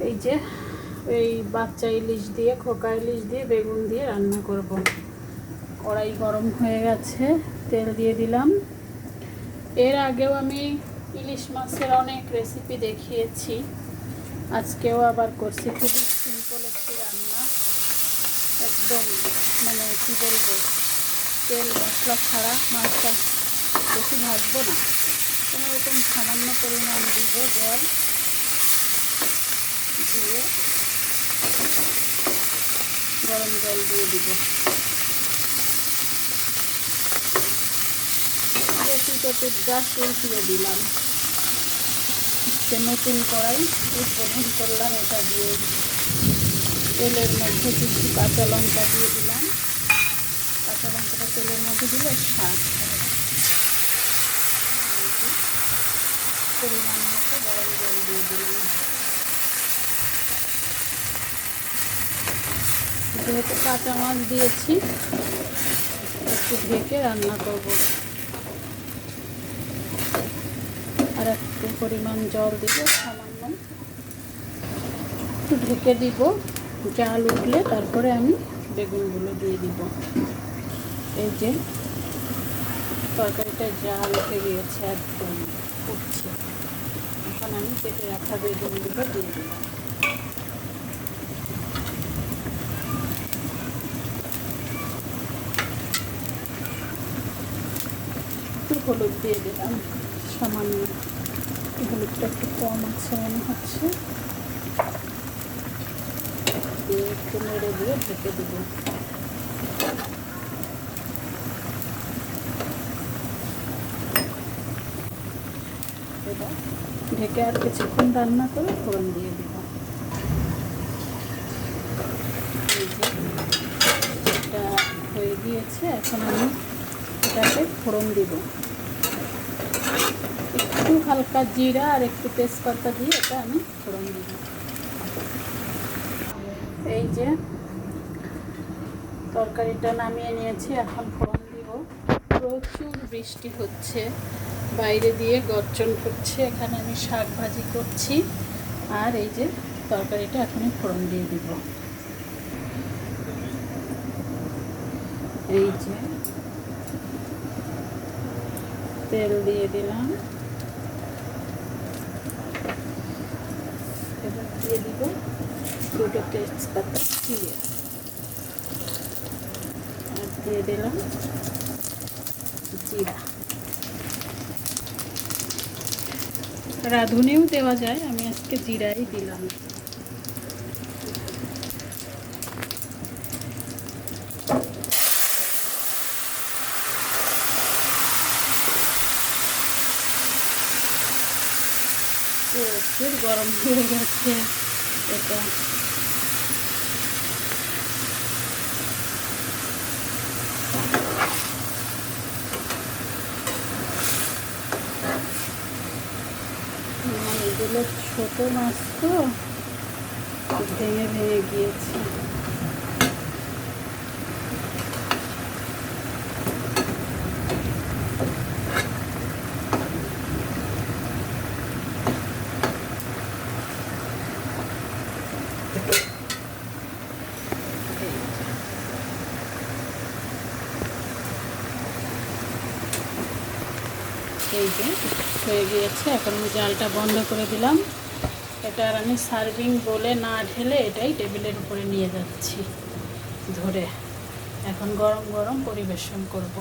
এই যে এই বাচ্চা ইলিশ দিয়ে, খোকা ইলিশ দিয়ে বেগুন দিয়ে রান্না করব। কড়াই গরম হয়ে গেছে, তেল দিয়ে দিলাম। এর আগেও আমি ইলিশ মাছের অনেক রেসিপি দেখিয়েছি, আজকেও আবার করছি। খুবই সিম্পল একটি রান্না, একদম মানে কী বলবো, তেল মশলা ছাড়া। মাছটা বেশি ভাজবো না, কোনো রকম সামান্য পরিমাণ দিব জল, দিয়ে গরম জল দিয়ে দিব। কপির গাছ উল্টিয়ে দিলাম। নতুন কড়াই উদ্বোধন করলাম, এটা দিয়ে তেলের মধ্যে কিছু কাঁচা লঙ্কা দিয়ে দিলাম। কাঁচা লঙ্কাটা তেলের মধ্যে দিলে স্বাদ হয়। পরিমাণ মতো গরম জল দিয়ে দিলাম। যেহেতু কাঁচা মাছ দিয়েছি, একটু ঢেকে রান্না করব। আর একটু পরিমাণ জল দিব, সামান্য একটু ঢেকে দিব। জাল উঠলে তারপরে আমি বেগুনগুলো দিয়ে দিব। এই যে তরকারিটা জাল উঠে গিয়েছে, একদম উঠছে। এখন আমি কেটে রাখা বেগুনগুলো দিয়ে দিলাম। একটু হলুদ দিয়ে দিলাম, সামান্য। হলুদটা একটু কম আছে মনে হচ্ছে। দিয়ে একটু নেড়ে দিয়ে ঢেকে দেবো। এবার ঢেকে আর কিছুক্ষণ রান্না করে ফোড়ন দিয়ে দেবো। এটা হয়ে গিয়েছে, এখন আমি এটাকে ফোড়ন দিব। একটু হালকা জিরা আর একটু তেজপাতা দিয়ে এটা আমি ফোড়ন দিব। এই যে তরকারিটা নামিয়ে নিয়েছি, এখন ফোড়ন দিব। প্রচুর বৃষ্টি হচ্ছে, বাইরে দিয়ে গর্জন করছে। এখানে আমি শাক ভাজি করছি, আর এই যে তরকারিটা এখনই ফোড়ন দিয়ে দিব। এই যে তেল দিয়ে দিলাম, এবার দিয়ে দিব দুটো তেজপাতা দিয়ে, আর দিয়ে দিলাম জিরা। রাঁধুনিও দেওয়া যায়, আমি আজকে জিরাই দিলাম। প্রচুর গরম হয়ে গেছে এটা। এগুলো ছোট মাছ তো, ভেঙে ভেঙে গিয়েছে। এই যে হয়ে গিয়েছে, এখন আমি জালটা বন্ধ করে দিলাম। এটা আর আমি সার্ভিং বলে না ঢেলে এটাই টেবিলের উপরে নিয়ে যাচ্ছি ধরে। এখন গরম গরম পরিবেশন করব।